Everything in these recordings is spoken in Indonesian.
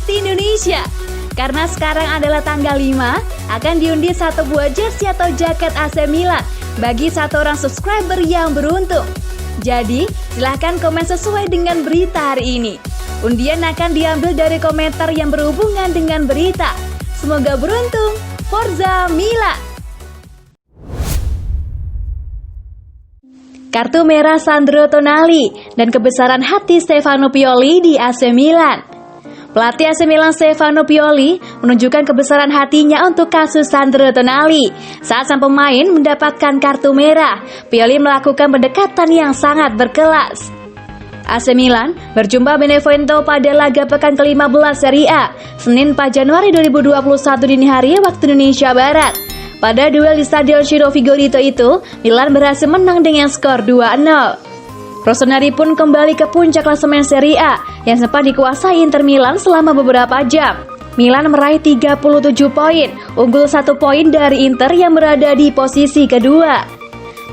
Misi Indonesia. Karena sekarang adalah tanggal 5, akan diundi satu buah jersey atau jaket AC Milan bagi satu orang subscriber yang beruntung. Jadi, silahkan komen sesuai dengan berita hari ini. Undian akan diambil dari komentar yang berhubungan dengan berita. Semoga beruntung. Forza Milan. Kartu merah Sandro Tonali dan kebesaran hati Stefano Pioli di AC Milan. Pelatih AC Milan Stefano Pioli menunjukkan kebesaran hatinya untuk kasus Sandro Tonali. Saat sang pemain mendapatkan kartu merah, Pioli melakukan pendekatan yang sangat berkelas. AC Milan berjumpa Benevento pada laga pekan ke-15 Serie A, Senin 4 Januari 2021 dini hari waktu Indonesia Barat. Pada duel di Stadion Ciro Vigorito itu, Milan berhasil menang dengan skor 2-0. Rossoneri pun kembali ke puncak klasemen Serie A yang sempat dikuasai Inter Milan selama beberapa jam. Milan meraih 37 poin, unggul 1 poin dari Inter yang berada di posisi kedua.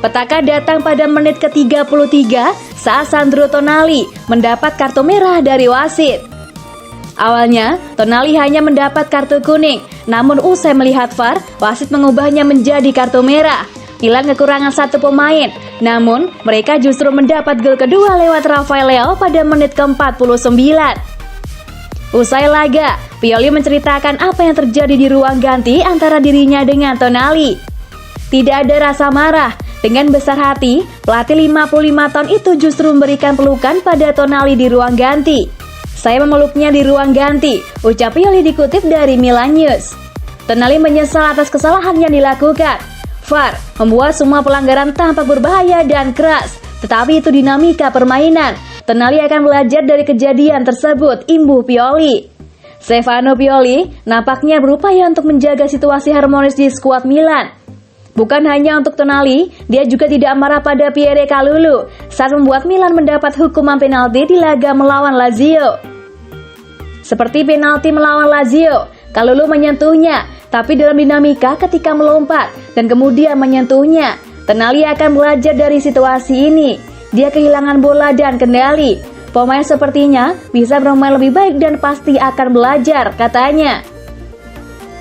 Petaka datang pada menit ke-33 saat Sandro Tonali mendapat kartu merah dari wasit. Awalnya, Tonali hanya mendapat kartu kuning, namun usai melihat VAR, wasit mengubahnya menjadi kartu merah. Milan kekurangan satu pemain, namun mereka justru mendapat gol kedua lewat Rafael Leao pada menit ke-49. Usai laga, Pioli menceritakan apa yang terjadi di ruang ganti antara dirinya dengan Tonali. Tidak ada rasa marah, dengan besar hati, pelatih 55 tahun itu justru memberikan pelukan pada Tonali di ruang ganti. Saya memeluknya di ruang ganti, ucap Pioli dikutip dari Milan News. Tonali menyesal atas kesalahan yang dilakukan. VAR membuat semua pelanggaran tampak berbahaya dan keras, tetapi itu dinamika permainan. Tonali akan belajar dari kejadian tersebut, imbuh Pioli. Stefano Pioli nampaknya berupaya untuk menjaga situasi harmonis di skuad Milan. Bukan hanya untuk Tonali, dia juga tidak marah pada Pierre Kalulu saat membuat Milan mendapat hukuman penalti di laga melawan Lazio. Seperti penalti melawan Lazio, Kalulu menyentuhnya, tapi dalam dinamika ketika melompat dan kemudian menyentuhnya. Tonali akan belajar dari situasi ini. Dia kehilangan bola dan kendali. Pemain sepertinya bisa bermain lebih baik dan pasti akan belajar, katanya.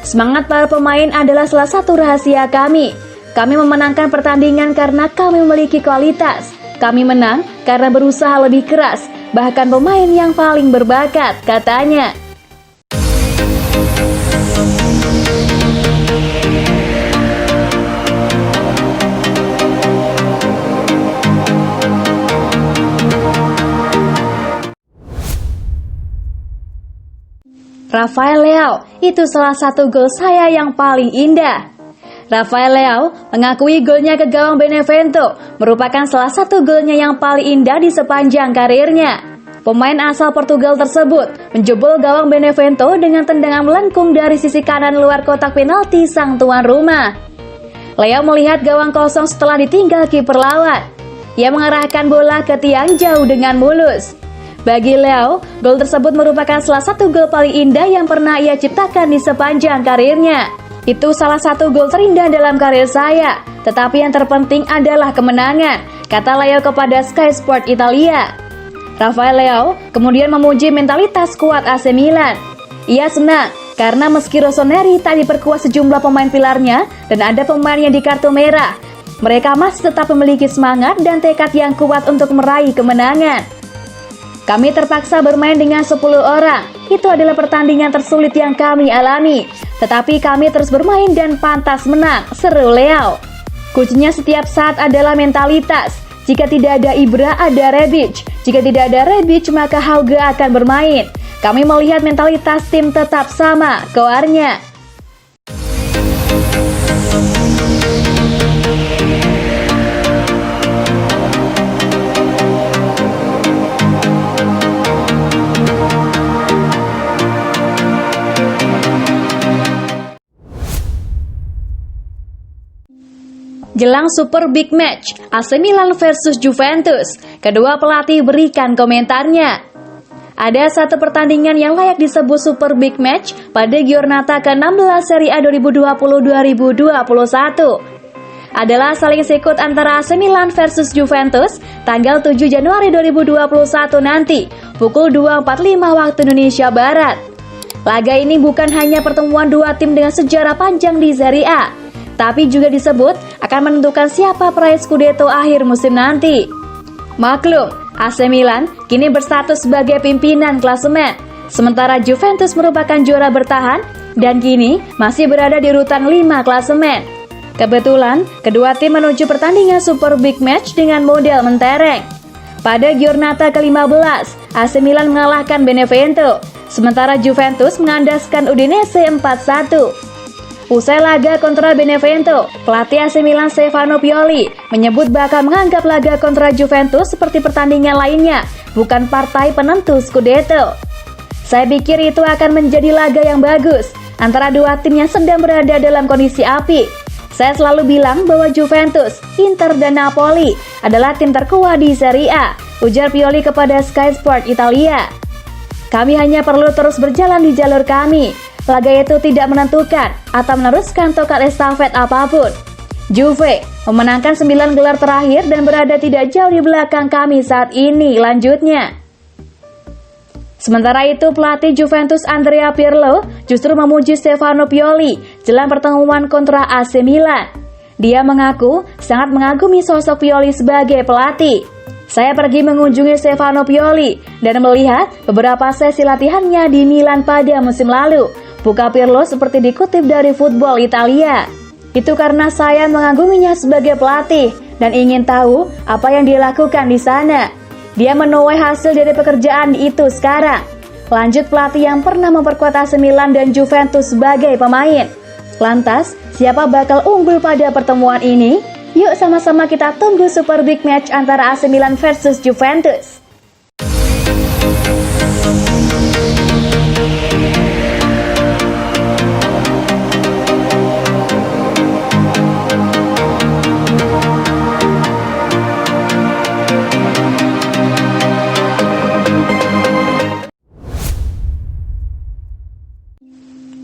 Semangat para pemain adalah salah satu rahasia kami. Kami memenangkan pertandingan karena kami memiliki kualitas. Kami menang karena berusaha lebih keras, bahkan pemain yang paling berbakat, katanya. Rafael Leao, itu salah satu gol saya yang paling indah. Rafael Leao mengakui golnya ke gawang Benevento merupakan salah satu golnya yang paling indah di sepanjang karirnya. Pemain asal Portugal tersebut menjebol gawang Benevento dengan tendangan melengkung dari sisi kanan luar kotak penalti sang tuan rumah. Leo melihat gawang kosong setelah ditinggal kiper lawan. Ia mengarahkan bola ke tiang jauh dengan mulus. Bagi Leo, gol tersebut merupakan salah satu gol paling indah yang pernah ia ciptakan di sepanjang karirnya. Itu salah satu gol terindah dalam karir saya, tetapi yang terpenting adalah kemenangan, kata Leo kepada Sky Sport Italia. Rafael Leao kemudian memuji mentalitas kuat AC Milan. Ia senang karena meski Rossoneri tak diperkuat sejumlah pemain pilarnya dan ada pemain yang di kartu merah, mereka masih tetap memiliki semangat dan tekad yang kuat untuk meraih kemenangan. Kami terpaksa bermain dengan 10 orang. Itu adalah pertandingan tersulit yang kami alami. Tetapi kami terus bermain dan pantas menang, seru Leo. Kuncinya setiap saat adalah mentalitas. Jika tidak ada Ibra, ada Rebic. Jika tidak ada Rebic, maka Hauge akan bermain. Kami melihat mentalitas tim tetap sama, keluarnya. Jelang Super Big Match, AC Milan versus Juventus, kedua pelatih berikan komentarnya. Ada satu pertandingan yang layak disebut Super Big Match pada Giornata ke-16 Serie A 2020-2021. Adalah saling sikut antara AC Milan versus Juventus tanggal 7 Januari 2021 nanti, pukul 2.45 waktu Indonesia Barat. Laga ini bukan hanya pertemuan dua tim dengan sejarah panjang di Serie A, tapi juga disebut akan menentukan siapa peraih Scudetto akhir musim nanti. Maklum, AC Milan kini berstatus sebagai pimpinan klasemen, sementara Juventus merupakan juara bertahan dan kini masih berada di urutan 5 klasemen. Kebetulan, kedua tim menuju pertandingan Super Big Match dengan model mentereng. Pada giornata ke-15, AC Milan mengalahkan Benevento, sementara Juventus mengandaskan Udinese 4-1. Usai laga kontra Benevento, pelatih AC Milan Stefano Pioli menyebut bakal menganggap laga kontra Juventus seperti pertandingan lainnya, bukan partai penentu Scudetto. Saya pikir itu akan menjadi laga yang bagus antara dua tim yang sedang berada dalam kondisi apik. Saya selalu bilang bahwa Juventus, Inter, dan Napoli adalah tim terkuat di Serie A, ujar Pioli kepada Sky Sport Italia. Kami hanya perlu terus berjalan di jalur kami. Laga itu tidak menentukan atau meneruskan tongkat estafet apapun. Juve memenangkan 9 gelar terakhir dan berada tidak jauh di belakang kami saat ini, lanjutnya. Sementara itu, pelatih Juventus Andrea Pirlo justru memuji Stefano Pioli jelang pertemuan kontra AC Milan. Dia mengaku sangat mengagumi sosok Pioli sebagai pelatih. Saya pergi mengunjungi Stefano Pioli dan melihat beberapa sesi latihannya di Milan pada musim lalu, buka Pirlo seperti dikutip dari Football Italia. Itu karena saya mengaguminya sebagai pelatih dan ingin tahu apa yang dia lakukan di sana. Dia menuai hasil dari pekerjaan itu sekarang. Lanjut pelatih yang pernah memperkuat AC Milan dan Juventus sebagai pemain. Lantas, siapa bakal unggul pada pertemuan ini? Yuk sama-sama kita tunggu Super Big Match antara AC Milan versus Juventus.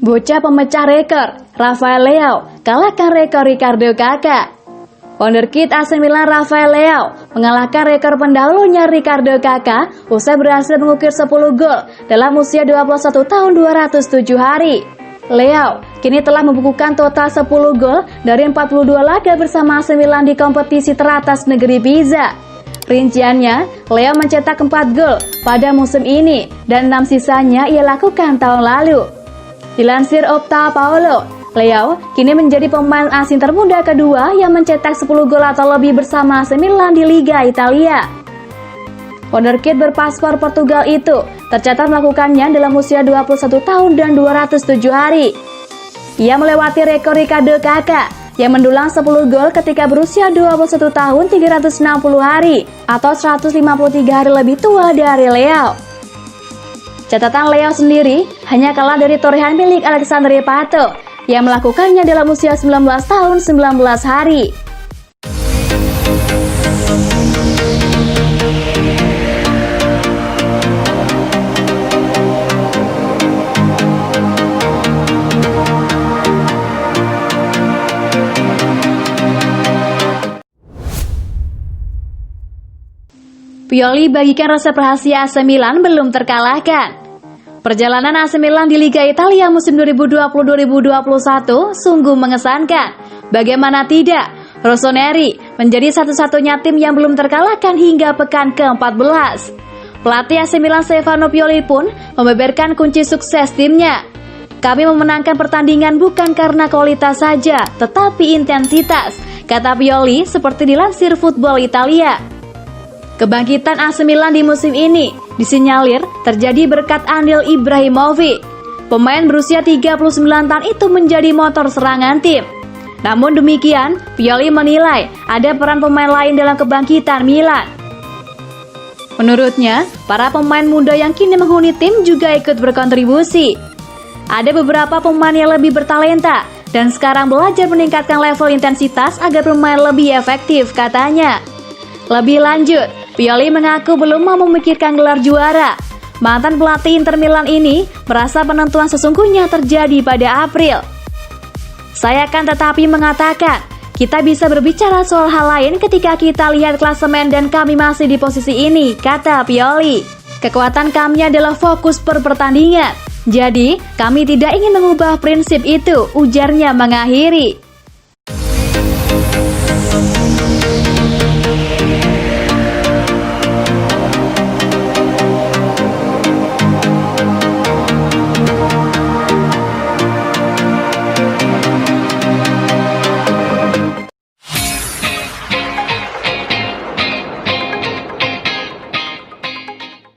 Bocah pemecah rekor, Rafael Leao kalahkan rekor Ricardo Kakak. Wonderkid AC Milan Rafael Leao mengalahkan rekor pendahulunya Ricardo Kakak usai berhasil mengukir 10 gol dalam usia 21 tahun 207 hari. Leao kini telah membukukan total 10 gol dari 42 laga bersama AC Milan di kompetisi teratas negeri Pisa. Rinciannya, Leao mencetak 4 gol pada musim ini dan 6 sisanya ia lakukan tahun lalu. Dilansir Opta Paolo, Leao kini menjadi pemain asing termuda kedua yang mencetak 10 gol atau lebih bersama AC Milan di Liga Italia. Wonderkid berpaspor Portugal itu tercatat melakukannya dalam usia 21 tahun dan 207 hari. Ia melewati rekor Ricardo Kakak yang mendulang 10 gol ketika berusia 21 tahun 360 hari atau 153 hari lebih tua dari Leao. Catatan Leao sendiri hanya kalah dari torehan milik Alexandre Pato yang melakukannya dalam usia 19 tahun 19 hari. Pioli bagikan resep rahasia AC Milan belum terkalahkan. Perjalanan AC Milan di Liga Italia musim 2020-2021 sungguh mengesankan. Bagaimana tidak, Rossoneri menjadi satu-satunya tim yang belum terkalahkan hingga pekan ke-14. Pelatih AC Milan Stefano Pioli pun membeberkan kunci sukses timnya. Kami memenangkan pertandingan bukan karena kualitas saja, tetapi intensitas, kata Pioli seperti dilansir Football Italia. Kebangkitan AC Milan di musim ini disinyalir terjadi berkat andil Ibrahimovic. Pemain berusia 39 tahun itu menjadi motor serangan tim. Namun demikian, Pioli menilai ada peran pemain lain dalam kebangkitan Milan. Menurutnya, para pemain muda yang kini menghuni tim juga ikut berkontribusi. Ada beberapa pemain yang lebih bertalenta dan sekarang belajar meningkatkan level intensitas agar bermain lebih efektif, katanya. Lebih lanjut, Pioli mengaku belum mau memikirkan gelar juara. Mantan pelatih Inter Milan ini merasa penentuan sesungguhnya terjadi pada April. Saya akan tetapi mengatakan, kita bisa berbicara soal hal lain ketika kita lihat klasemen dan kami masih di posisi ini, kata Pioli. Kekuatan kami adalah fokus per pertandingan. Jadi, kami tidak ingin mengubah prinsip itu, ujarnya mengakhiri.